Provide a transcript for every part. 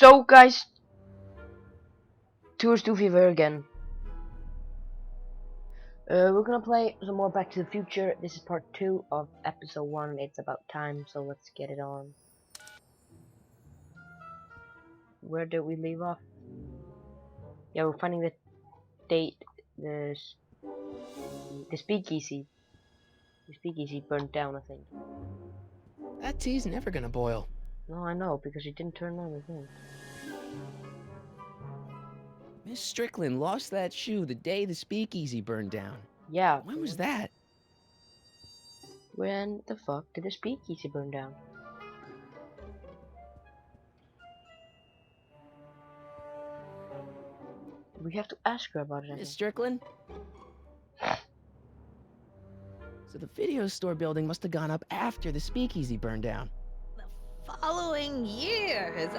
So guys, Tours to Fever again. We're gonna play some more Back to the Future. This is part 2 of episode 1. It's about time, so let's get it on. Where did we leave off? Yeah, we're finding the date. The speakeasy. The speakeasy burned down, I think. That tea's never gonna boil. No, I know, because it didn't turn on the thing. Miss Strickland lost that shoe the day the speakeasy burned down. Yeah. When was that? When the fuck did the speakeasy burn down? We have to ask her about it, I Miss think. Strickland? So the video store building must have gone up after the speakeasy burned down. The following year,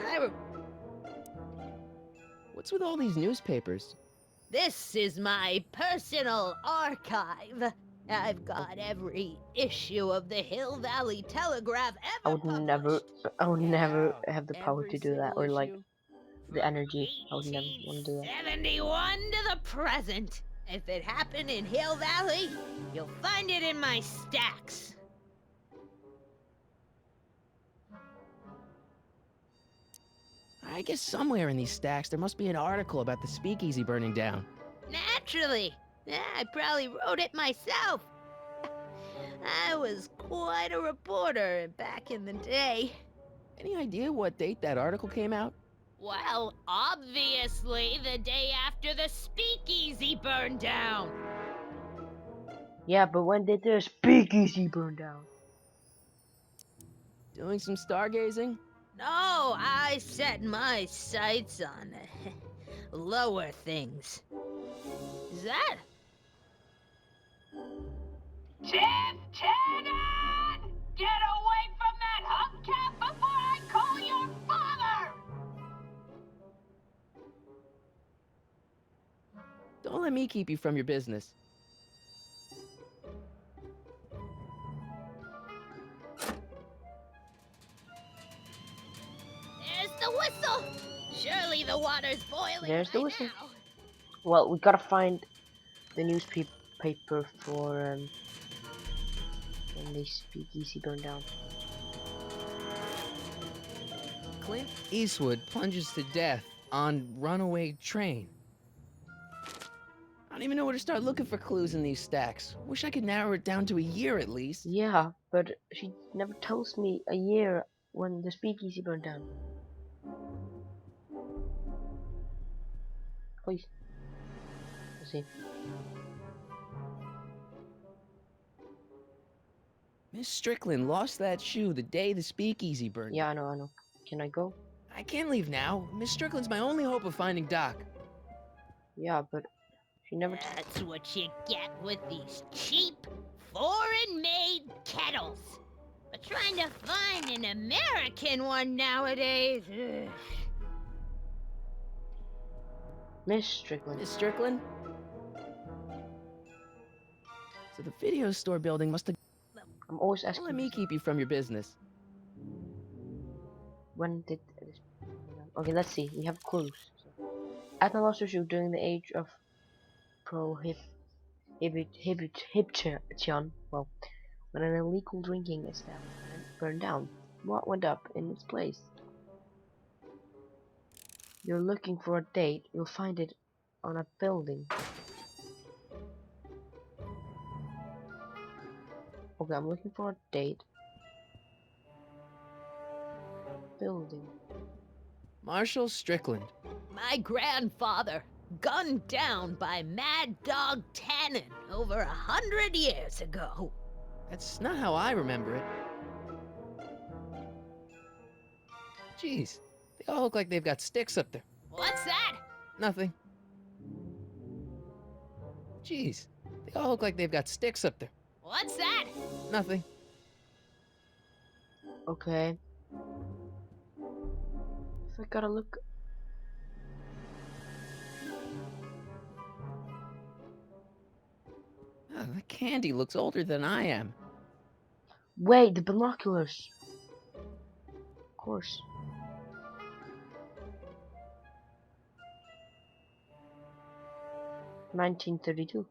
What's with all these newspapers? This is my personal archive. I've got every issue of the Hill Valley Telegraph I ever would published. never Wow, have the power every to do that, single or like issue? the energy. I would never want to do that. 1871 to the present. If it happened in Hill Valley, you'll find it in my stacks. I guess somewhere in these stacks there must be an article about the speakeasy burning down. Naturally. I probably wrote it myself. I was quite a reporter back in the day. Any idea what date that article came out? Well, obviously the day after the speakeasy burned down. Yeah, but when did the speakeasy burn down? Doing some stargazing? No, I set my sights on lower things. Is that? Tiff Tannen! Get away from that hubcap before I call your father! Don't let me keep you from your business. There's the whistle. Surely the water's boiling. There's the by whistle. now. Well, we gotta find the newspaper for when the speakeasy burned down. Clint Eastwood plunges to death on runaway train. I don't even know where to start looking for clues in these stacks. Wish I could narrow it down to a year at least. Yeah, but she never tells me a year when the speakeasy burned down. Please. Let's see. Miss Strickland lost that shoe the day the speakeasy burned. Yeah, I know. Can I go? I can't leave now. Miss Strickland's my only hope of finding Doc. Yeah, but she never. That's what you get with these cheap, foreign-made kettles. But trying to find an American one nowadays. Ugh. Miss Strickland. Miss Strickland? So the video store building must have. I'm always Don't asking. let me keep you from your business. When did this? Okay, let's see. We have clues. Admiral Ostershoe during the age of prohibition. Well, when an illegal drinking establishment burned down, what went up in its place? You're looking for a date. You'll find it on a building. Okay, I'm looking for a date. Building. Marshall Strickland. My grandfather, gunned down by Mad Dog Tannen over 100 years ago. That's not how I remember it. Jeez, they all look like they've got sticks up there. What's that? Nothing. Jeez, they all look like they've got sticks up there. What's that? Nothing. Okay. If I gotta look. Oh, the candy looks older than I am. Wait, the binoculars. Of course. 1932.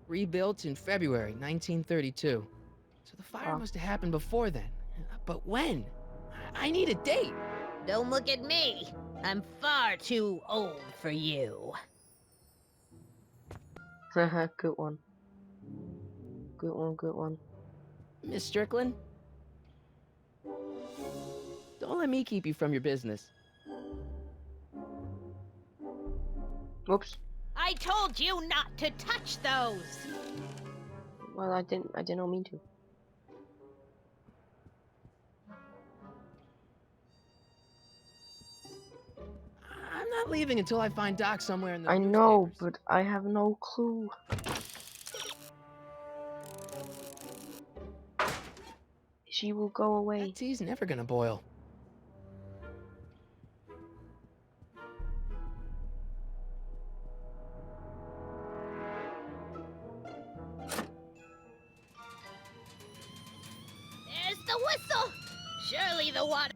Rebuilt in February 1932. So the fire Wow. must have happened before then. But when? I need a date. Don't look at me. I'm far too old for you. Haha, good one. Good one, good one. Miss Strickland? Don't let me keep you from your business. Whoops. I told you not to touch those. Well, I didn't mean to. I'm not leaving until I find Doc somewhere in the I know, newspapers. but I have no clue. She will go away. That tea's never gonna boil. There's the whistle. Surely the water.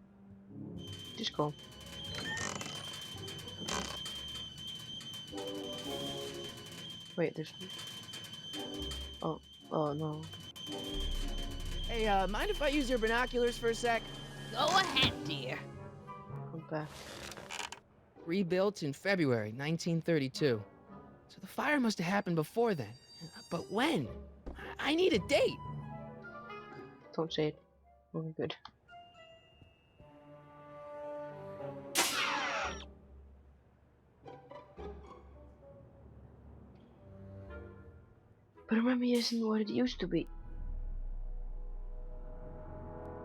Just go. Wait, there's. Oh no. Hey, mind if I use your binoculars for a sec? Go ahead, dear. Come back. Rebuilt in February 1932. So the fire must have happened before then. But when? I need a date. Don't say it. Okay, good. But remember, it isn't what it used to be.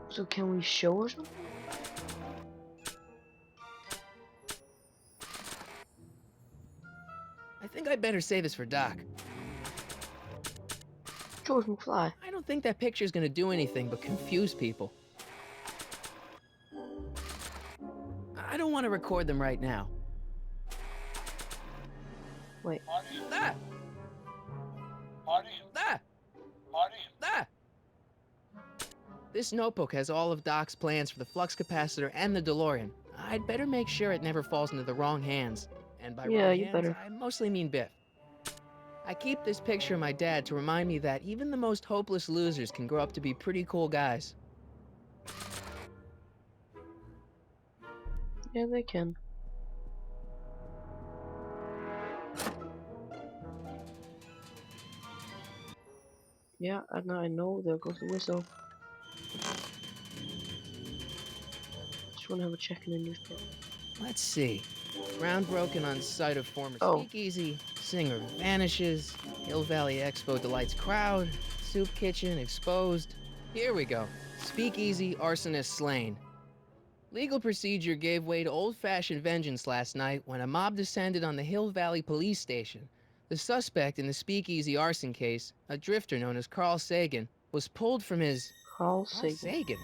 So can we show her something? I think I'd better say this for Doc. George McFly. I don't think that picture's gonna do anything but confuse people. I don't want to record them right now. Wait. Ah! Ah! Ah! This notebook has all of Doc's plans for the flux capacitor and the DeLorean. I'd better make sure it never falls into the wrong hands. And by Yeah, wrong you hands, better. I mostly mean Biff. I keep this picture of my dad to remind me that even the most hopeless losers can grow up to be pretty cool guys. Yeah, they can. Yeah, and I know. There goes the whistle. Just want to have a check in the newspaper. Let's see. Ground broken on site of former Oh. speakeasy. Singer vanishes. Hill Valley Expo delights crowd. Soup kitchen exposed. Here we go. Speakeasy arsonist slain. Legal procedure gave way to old-fashioned vengeance last night when a mob descended on the Hill Valley police station. The suspect in the speakeasy arson case, a drifter known as Carl Sagan, was pulled from his... Carl Carl Sagan. Sagan?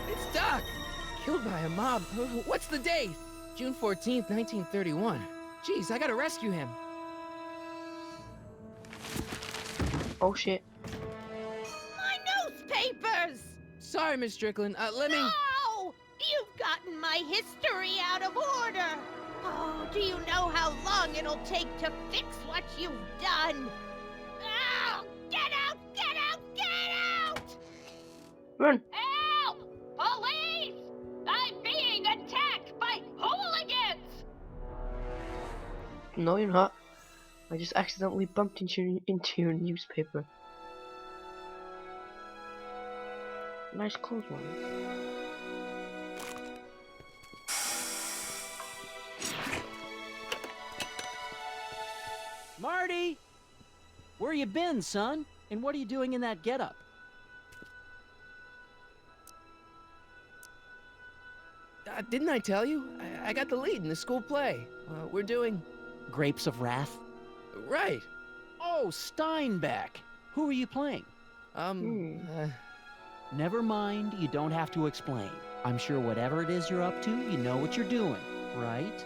It's Doc! Killed by a mob. What's the date? June 14th, 1931. Jeez, I gotta rescue him. Oh shit. My newspapers! Sorry, Miss Strickland. Let me... No! You've gotten my history out of order! Oh, do you know how long it'll take to fix what you've done? Oh, get out! Get out! Get out! Run! Help! Police! I'm being attacked by hooligans! No, you're not. I just accidentally bumped into your newspaper. Nice clothes, man. Marty! Where you been, son? And what are you doing in that getup? Didn't I tell you? I got the lead in the school play. We're doing... Grapes of Wrath? Right. Oh, Steinbeck! Who are you playing? Never mind, you don't have to explain. I'm sure whatever it is you're up to, you know what you're doing, right?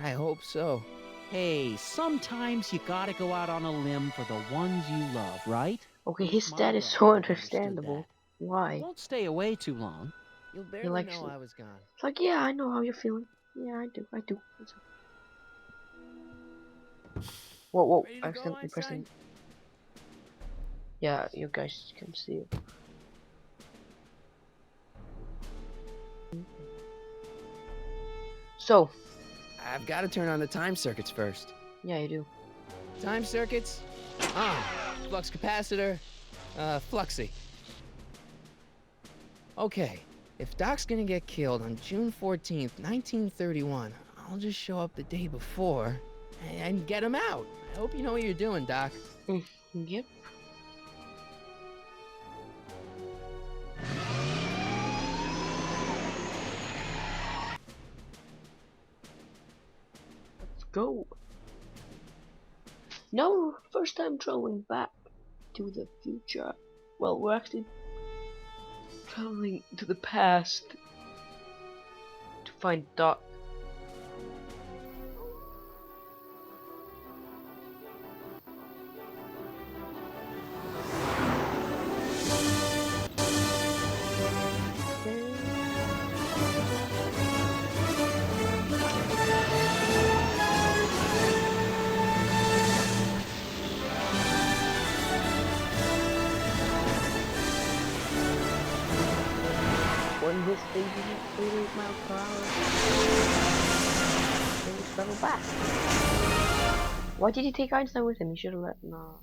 I hope so. Hey, sometimes you gotta go out on a limb for the ones you love, right? Okay, his My dad is dad so understood understandable. that. Why? Won't stay away too long. You'll barely likes know it. I was gone. It's like, yeah, I know how you're feeling. Yeah, I do. It's okay. Whoa! Ready I to go, accidentally Einstein? pressing. Yeah, you guys can see it. So, I've got to turn on the time circuits first. yeah, you do. Time circuits on. Flux capacitor, fluxy. Okay, if Doc's gonna get killed on June 14th, 1931, I'll just show up the day before and get him out. I hope you know what you're doing, Doc. Yep. Let's go. Now, first time traveling back to the future. Well, we're actually traveling to the past to find Doc. When this thing is 88 miles per hour, then we travel back. Why did he take Einstein with him? He should have let. No.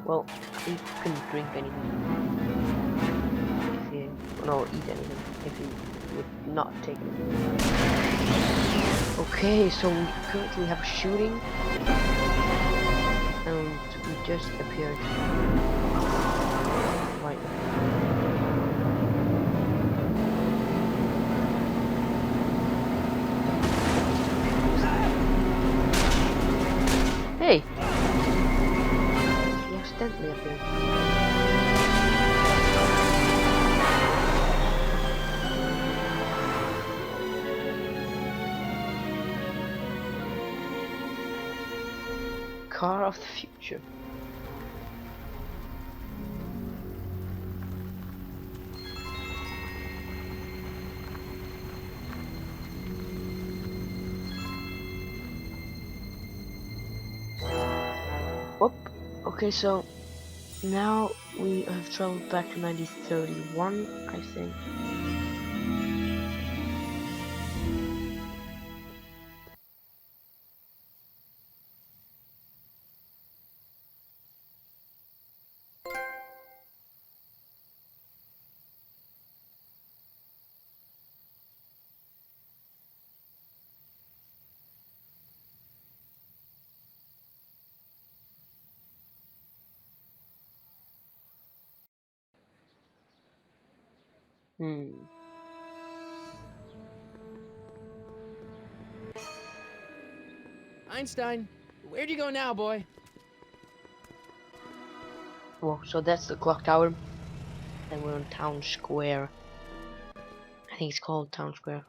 Well, he couldn't drink anything. If he, no, eat anything. If he would not take anything. Okay, so we currently have a shooting, and we just appeared right now. Hey! He accidentally appeared. Car of the future. Whoop. Okay, so now we have traveled back to 1931, I think. Einstein, where'd you go now, boy? Whoa, so that's the clock tower. And we're in Town Square. I think it's called Town Square.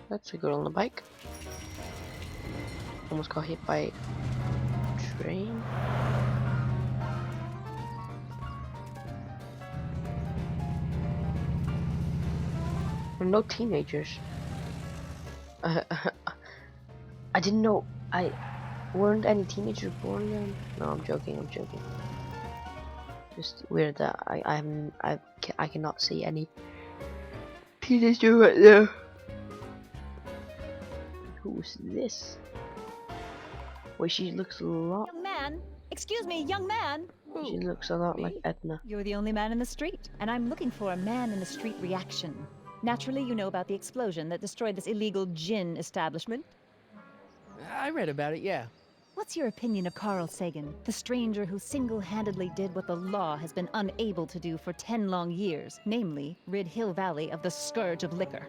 That's a girl on a bike. Almost got hit by a train. There are no teenagers. I didn't know. Weren't any teenagers born then? No, I'm joking. Just weird that I cannot see any teenager right there. Who's this? Well, she looks a lot. Young man, excuse me, young man. She looks a lot like Me? Edna. You're the only man in the street, and I'm looking for a man in the street reaction. Naturally, you know about the explosion that destroyed this illegal gin establishment. I read about it, yeah. What's your opinion of Carl Sagan, the stranger who single-handedly did what the law has been unable to do for 10 long years, namely, rid Hill Valley of the scourge of liquor?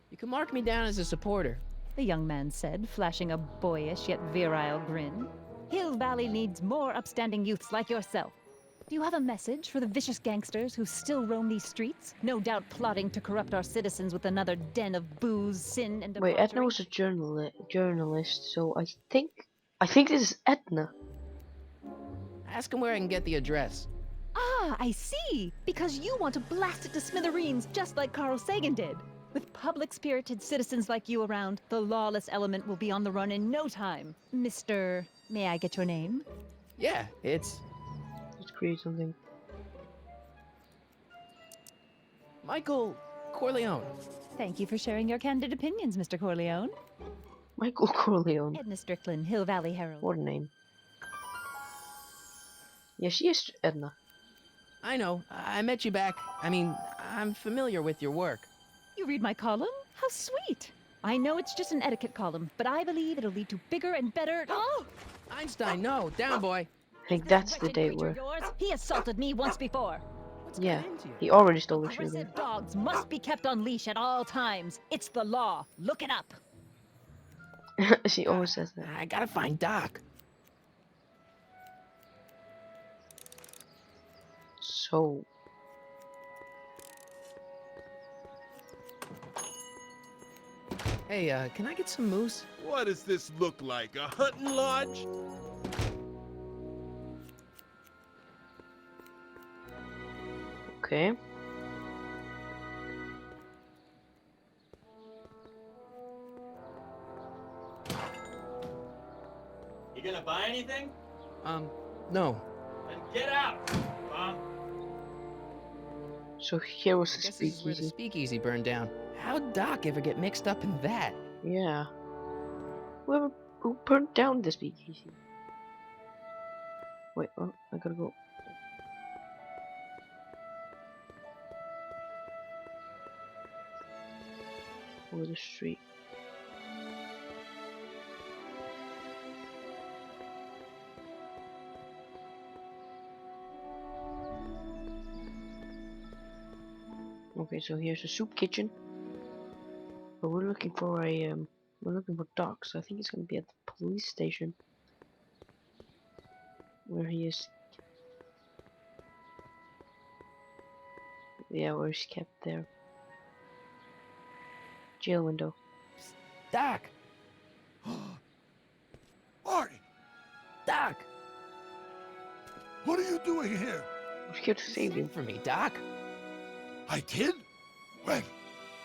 You can mark me down as a supporter. The young man said, flashing a boyish yet virile grin. Hill Valley needs more upstanding youths like yourself. Do you have a message for the vicious gangsters who still roam these streets? No doubt plotting to corrupt our citizens with another den of booze, sin, and Wait, debauchery. Edna was a journalist, so I think this is Edna. Ask him where I can get the address. Ah, I see! Because you want to blast it to smithereens just like Carl Sagan did. With public-spirited citizens like you around, the lawless element will be on the run in no time. Mr. May I get your name? Yeah, it's Let's create something. Michael Corleone. Thank you for sharing your candid opinions, Mr. Corleone. Michael Corleone. Edna Strickland, Hill Valley Herald. What a name. Yeah, she is Edna. I know. I met you back. I mean, I'm familiar with your work. You read my column? How sweet! I know it's just an etiquette column, but I believe it'll lead to bigger and better. Oh! Einstein, no. Down, boy. I think that's the Wretched day creature where. yours, he assaulted me once before. What's Yeah, getting into you? he already stole the sugar. Aggressive dogs must be kept on leash at all times. It's the law. Look it up. She always says that. I gotta find Doc. So. Hey, can I get some moose? What does this look like? A hunting lodge? Okay. You gonna buy anything? No. Then get out, Bob. So here was I the guess this is where the speakeasy. speakeasy burned down. How'd Doc ever get mixed up in that? Yeah. Who burned down the speakeasy? Wait, oh, I gotta go. Over the street. Okay, so here's a soup kitchen. But we're looking for Doc, so I think he's gonna be at the police station. Where he is. Yeah, where he's kept there. Jail window. Doc! Marty, Doc! what are you doing here? We're here to save you. For me, Doc. I did? When?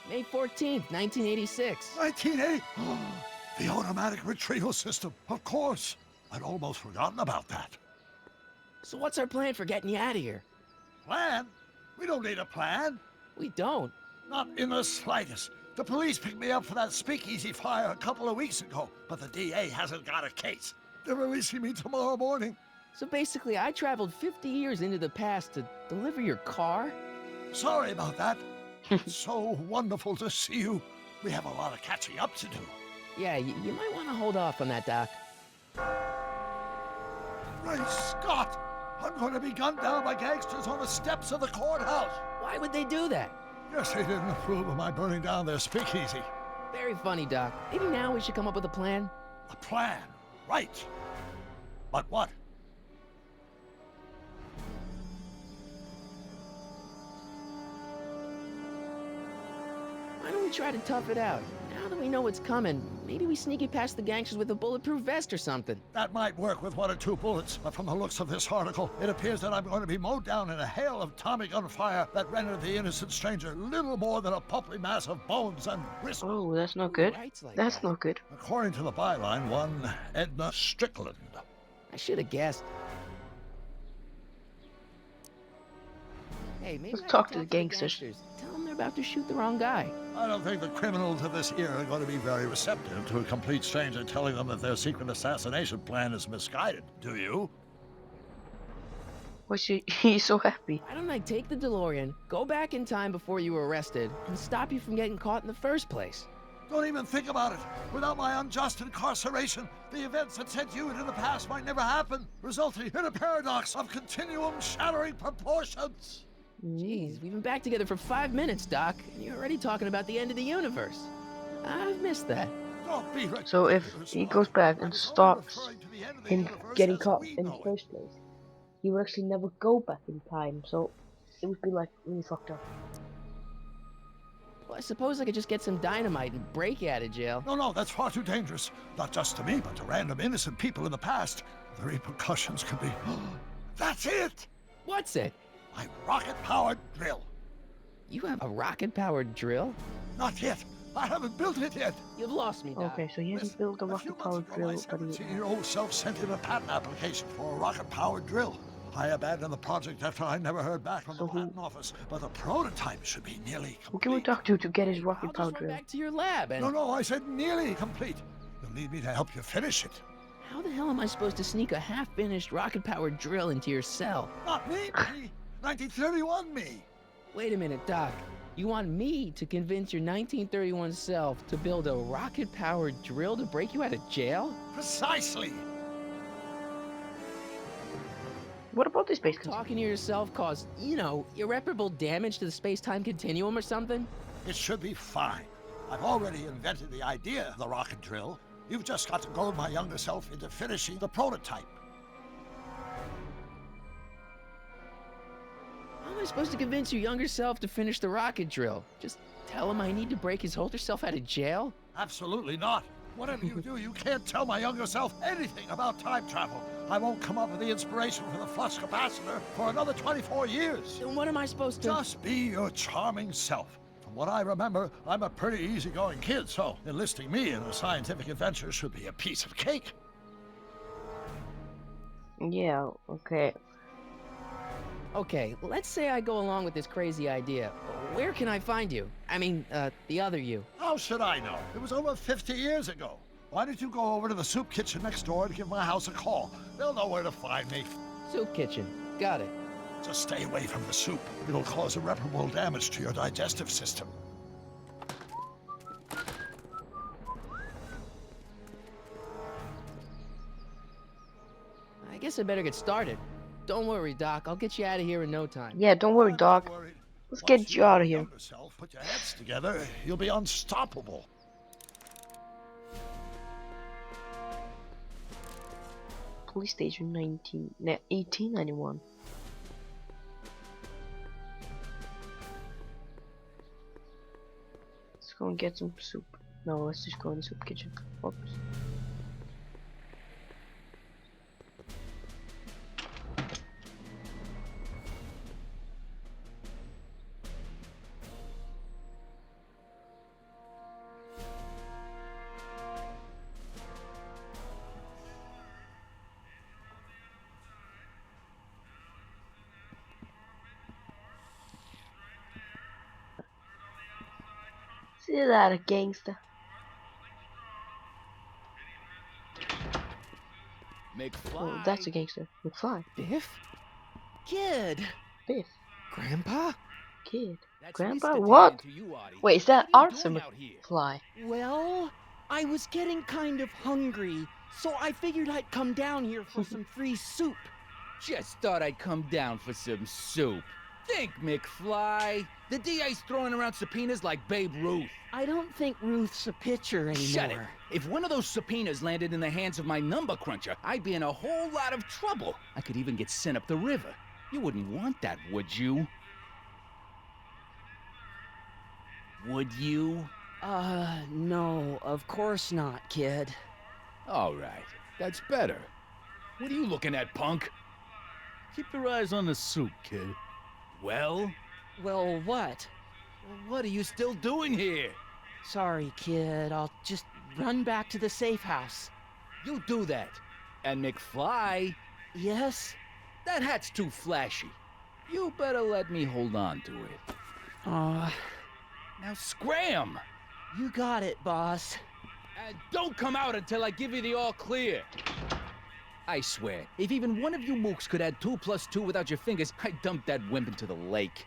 May 14th, 1986. 1980? The automatic retrieval system, of course. I'd almost forgotten about that. So what's our plan for getting you out of here? Plan? We don't need a plan. We don't. Not in the slightest. The police picked me up for that speakeasy fire a couple of weeks ago, but the DA hasn't got a case. They're releasing me tomorrow morning. So basically, I traveled 50 years into the past to deliver your car? Sorry about that. It's so wonderful to see you. We have a lot of catching up to do. Yeah, you might want to hold off on that, Doc. Great Scott! I'm going to be gunned down by gangsters on the steps of the courthouse. Why would they do that? Guess they didn't approve of my burning down their speakeasy. Very funny, Doc. Maybe now we should come up with a plan. A plan, right. But what? Why don't we try to tough it out? Now that we know what's coming, maybe we sneak it past the gangsters with a bulletproof vest or something. That might work with 1 or 2 bullets, but from the looks of this article, it appears that I'm going to be mowed down in a hail of Tommy gun fire that rendered the innocent stranger little more than a pulpy mass of bones and gristle. Oh, that's not good. Writes like That's that. not good. According to the byline, one Edna Strickland. I should have guessed. Hey, maybe Let's I can talk to the gangsters. Tell them they're about to shoot the wrong guy. I don't think the criminals of this era are going to be very receptive to a complete stranger telling them that their secret assassination plan is misguided. Do you? Why is he's so happy? Why don't I take the DeLorean, go back in time before you were arrested, and stop you from getting caught in the first place? Don't even think about it. Without my unjust incarceration, the events that sent you into the past might never happen, resulting in a paradox of continuum shattering proportions. Jeez, we've been back together for 5 minutes, Doc, and you're already talking about the end of the universe. I've missed that. Don't be So if ridiculous, he Marty. goes back and I'm only stops referring to the end of the him universe getting as caught we in the know it. first place, he would actually never go back in time, so it would be like really fucked up. Well, I suppose I could just get some dynamite and break you out of jail. No, that's far too dangerous. Not just to me, but to random innocent people in the past. The repercussions could be... That's it! What's it? My rocket-powered drill. You have a rocket-powered drill? Not yet. I haven't built it yet. You've lost me, Doc. Okay, so he hasn't built a few rocket-powered months ago, drill, my but he... 17-year-old self sent in a patent application for a rocket-powered drill. I abandoned the project after I never heard back from the patent office, but the prototype should be nearly Who can we complete. talk to get his I'll rocket-powered just run drill? back to your lab and... No, I said nearly complete. You'll need me to help you finish it. How the hell am I supposed to sneak a half-finished rocket-powered drill into your cell? Not me. 1931 me. Wait a minute, Doc. You want me to convince your 1931 self to build a rocket-powered drill to break you out of jail? Precisely. What about this space consumer? Talking to yourself caused, irreparable damage to the space-time continuum or something? It should be fine. I've already invented the idea of the rocket drill. You've just got to goad my younger self into finishing the prototype. How am I supposed to convince your younger self to finish the rocket drill? Just tell him I need to break his older self out of jail? Absolutely not. Whatever you do, you can't tell my younger self anything about time travel. I won't come up with the inspiration for the flux capacitor for another 24 years. Then what am I supposed to... Just be your charming self. From what I remember, I'm a pretty easygoing kid, so enlisting me in a scientific adventure should be a piece of cake. Yeah, okay. Okay, let's say I go along with this crazy idea. Where can I find you? I mean, the other you. How should I know? It was over 50 years ago. Why don't you go over to the soup kitchen next door and give my house a call? They'll know where to find me. Soup kitchen. Got it. Just stay away from the soup. It'll cause irreparable damage to your digestive system. I guess I better get started. Don't worry, Doc. I'll get you out of here in no time. Yeah, don't worry, Doc. Don't worry. Let's Once get you out of here. and yourself Put your heads together, you'll be unstoppable. Police station 1891. Let's go and get some soup. No, let's just go in the soup kitchen. Oops. See that, a gangster. McFly. Oh, that's a gangster. McFly. Biff? Kid! Biff. Grandpa? Kid. That's Grandpa? Mr. What? Dan to you, Artie. Wait, is that What are you Arthur doing out here? McFly? Well, I was getting kind of hungry, so I figured I'd come down here for some free soup. Just thought I'd come down for some soup. Think, McFly. The DA's throwing around subpoenas like Babe Ruth. I don't think Ruth's a pitcher anymore. Shut it. If one of those subpoenas landed in the hands of my number cruncher, I'd be in a whole lot of trouble. I could even get sent up the river. You wouldn't want that, would you? Would you? No, of course not, kid. All right. That's better. What are you looking at, punk? Keep your eyes on the soup, kid. Well, Well, what? what are you still doing here? Sorry, kid. I'll just run back to the safe house. You do that. And McFly, Yes? that hat's too flashy. You better let me hold on to it. Now scram! You got it, boss. And don't come out until I give you the all clear. I swear, if even one of you mooks could add 2 + 2 without your fingers, I'd dump that wimp into the lake.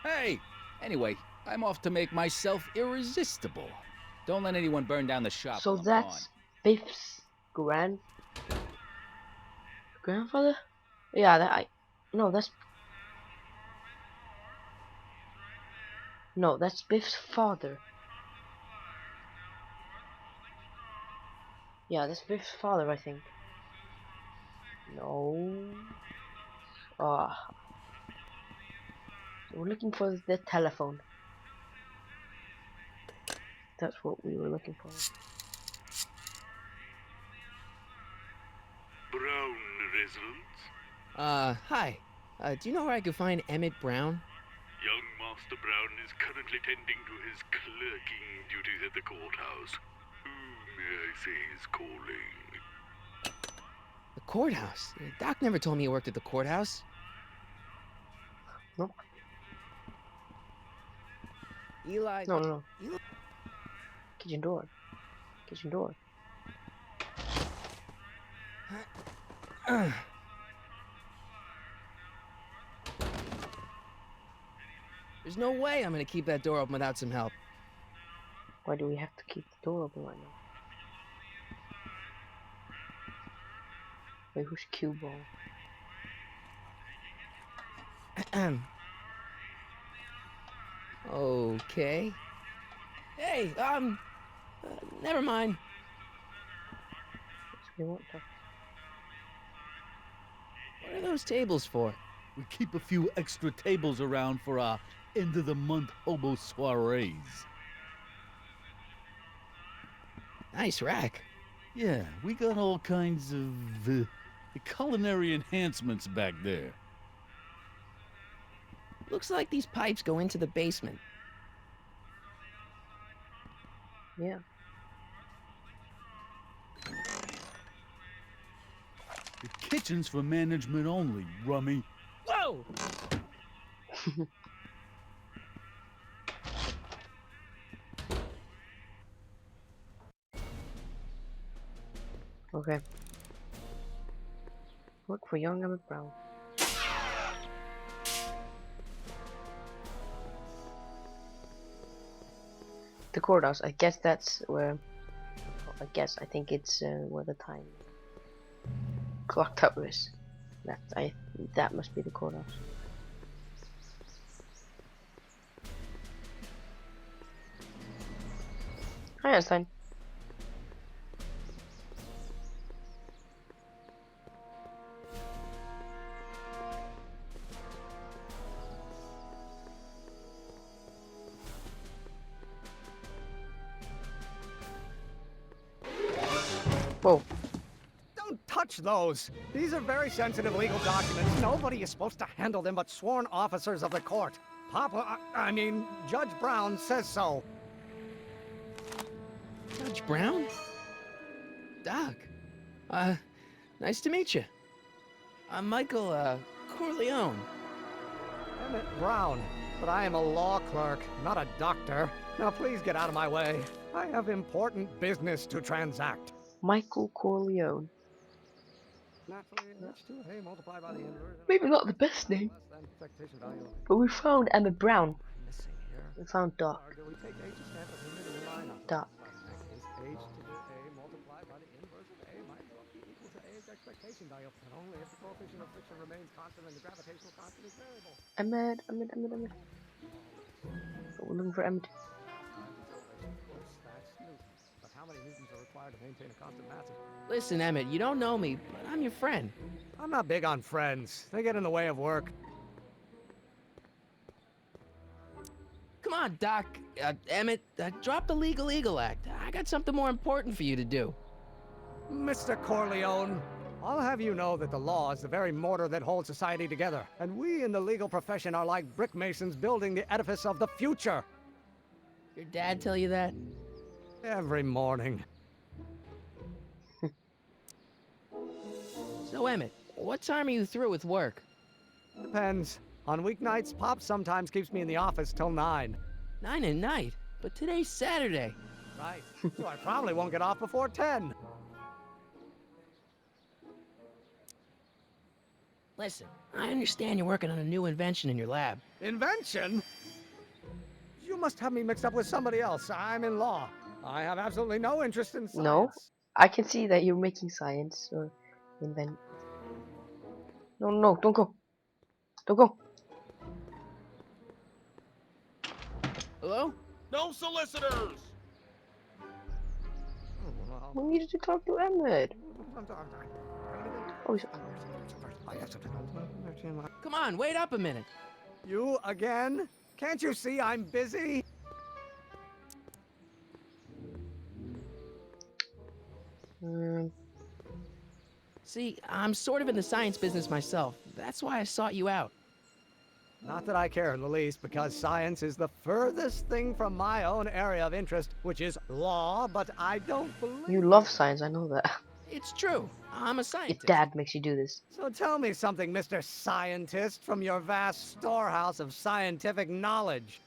Hey, anyway, I'm off to make myself irresistible. Don't let anyone burn down the shop. So while I'm that's Biff's grandfather? Yeah, no, that's Biff's father. Yeah, that's Biff's father, I think. No. Ah, so we're looking for the telephone. That's what we were looking for. Brown residence? Hi. Do you know where I could find Emmett Brown? Young Master Brown is currently tending to his clerking duties at the courthouse. Who may I say is calling? The courthouse? Doc never told me he worked at the courthouse. Nope. Eli. No. Eli. Kitchen door. Kitchen door. There's no way I'm gonna keep that door open without some help. Why do we have to keep the door open right now? Wait, who's cue ball? Okay. Hey, never mind. What's we want to? What are those tables for? We keep a few extra tables around for our end-of-the-month hobo soirees. Nice rack. Yeah, we got all kinds of culinary enhancements back there. Looks like these pipes go into the basement. Yeah. The kitchen's for management only, rummy. Whoa! Okay. Look for young Emmett Brown. The courthouse. I guess that's where. I think it's where the time clock tower is. That must be the courthouse. Hi, Einstein. Whoa. Don't touch those. These are very sensitive legal documents. Nobody is supposed to handle them but sworn officers of the court. I mean, Judge Brown says so. Judge Brown? Doc. Nice to meet you. I'm Michael, Corleone. Emmett Brown. But I am a law clerk, not a doctor. Now please get out of my way. I have important business to transact. Michael Corleone. Naturally, H2A multiplied by the inverse. Maybe not the best name, but we found Emmett Brown. We found Doc. Doc. H to the A multiplied by the inverse of A might well be equal to A's expectation value, and only if the coefficient of friction remains constant and the gravitational constant is variable. Emmett. We're looking for Emmett. But how many newtons are required to maintain a constant mass? Listen, Emmett, you don't know me, but I'm your friend. I'm not big on friends. They get in the way of work. Come on, Doc. Emmett, drop the Legal Eagle Act. I got something more important for you to do. Mr. Corleone, I'll have you know that the law is the very mortar that holds society together, and we in the legal profession are like brick masons building the edifice of the future. Your dad tell you that? Every morning. So, Emmett, what time are you through with work? Depends. On weeknights, Pop sometimes keeps me in the office till 9. 9 at night? But today's Saturday. Right. So I probably won't get off before 10. Listen, I understand you're working on a new invention in your lab. Invention? You must have me mixed up with somebody else. I'm in law. I have absolutely no interest in science. No, I can see that you're making science or invent. No, don't go. Don't go. Hello? No solicitors! We needed to talk to Emmett. Oh, he's... Come on, wait up a minute. You again? Can't you see I'm busy? See, I'm sort of in the science business myself. That's why I sought you out. Not that I care in the least, because science is the furthest thing from my own area of interest, which is law, but I don't believe... You love science, I know that. It's true. I'm a Your scientist. dad makes you do this. So tell me something, Mr. Scientist, from your vast storehouse of scientific knowledge.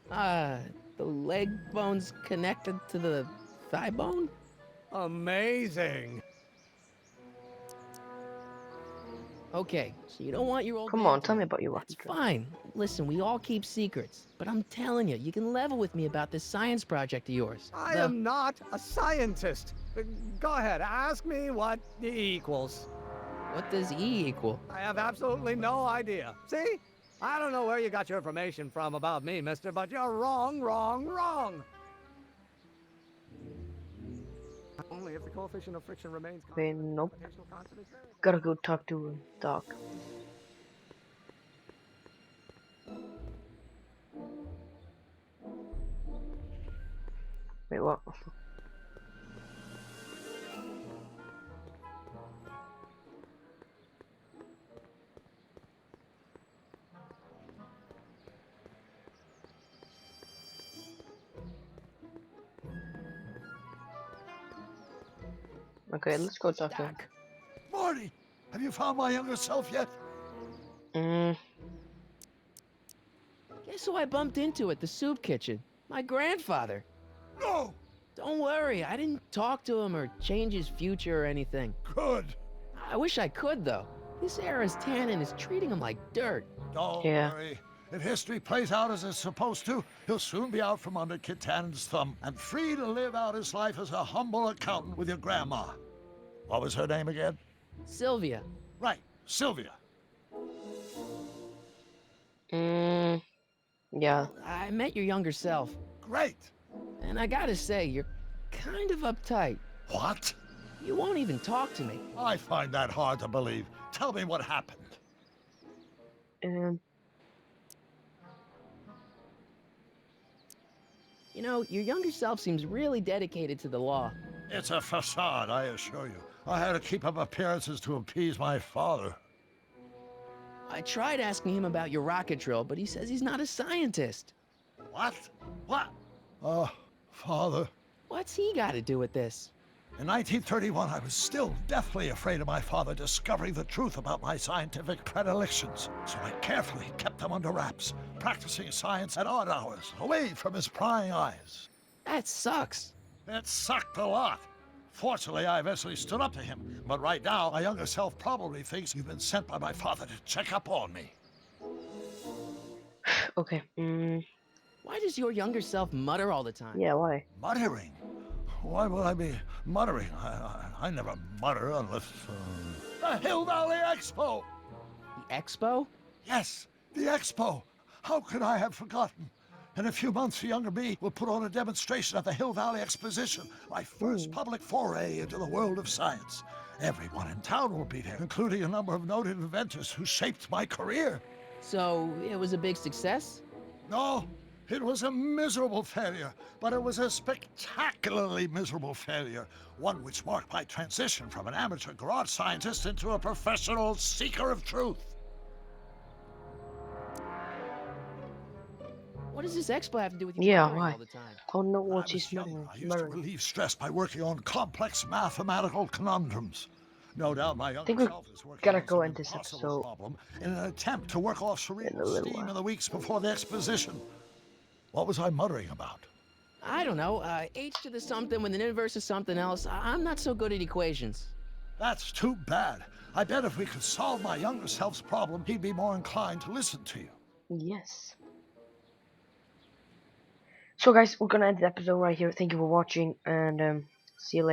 The leg bone's connected to the thigh bone? Amazing. Okay, so you don't want your old Come man on, to tell know. me about your That's rocket drill. fine. Listen, we all keep secrets. But I'm telling you, you can level with me about this science project of yours. I am not a scientist. Go ahead, ask me what E equals. What does E equal? I have absolutely no idea. See? I don't know where you got your information from about me, mister, but you're wrong, wrong, wrong. Only if the coefficient of friction remains Okay, constant. nope. Gravitational constant is variable. Gotta go talk to Doc. Wait, what? Okay, let's go talk to him. Marty, have you found my younger self yet? Guess who I bumped into at the soup kitchen? My grandfather. No! Don't worry, I didn't talk to him or change his future or anything. Good. I wish I could, though. This era's tannin is treating him like dirt. Don't Yeah. worry. If history plays out as it's supposed to, he'll soon be out from under Kit Tannen's thumb and free to live out his life as a humble accountant with your grandma. What was her name again? Sylvia. Right, Sylvia. Yeah. I met your younger self, Great. and I gotta say, you're kind of uptight. What? You won't even talk to me. I find that hard to believe. Tell me what happened. You know, your younger self seems really dedicated to the law. It's a facade, I assure you. I had to keep up appearances to appease my father. I tried asking him about your rocket drill, but he says he's not a scientist. What? What? Father. What's he got to do with this? In 1931, I was still deathly afraid of my father discovering the truth about my scientific predilections, so I carefully kept them under wraps, practicing science at odd hours, away from his prying eyes. That sucks. It sucked a lot. Fortunately, I eventually stood up to him, but right now, my younger self probably thinks you've been sent by my father to check up on me. Okay. Why does your younger self mutter all the time? Yeah, why? Muttering? Why would I be muttering? I never mutter unless... The Hill Valley Expo! The expo? Yes, the Expo! How could I have forgotten? In a few months, the younger me will put on a demonstration at the Hill Valley Exposition, my first public foray into the world of science. Everyone in town will be there, including a number of noted inventors who shaped my career. So, it was a big success? No, it was a miserable failure, but it was a spectacularly miserable failure, one which marked my transition from an amateur garage scientist into a professional seeker of truth. What does this expo have to do with you Yeah, muttering why? all the time? Oh no, When I what she's was young, muttering. I used to relieve stress by working on complex mathematical conundrums. No doubt my younger think we self is working gotta on go some end this impossible episode problem in an attempt to work off in a cerebral little steam while. in the weeks before the exposition. What was I muttering about? I don't know, h to the something with an inverse of something else. I'm not so good at equations. That's too bad. I bet if we could solve my younger self's problem, he'd be more inclined to listen to you. Yes. So guys, we're gonna end the episode right here. Thank you for watching, and see you later.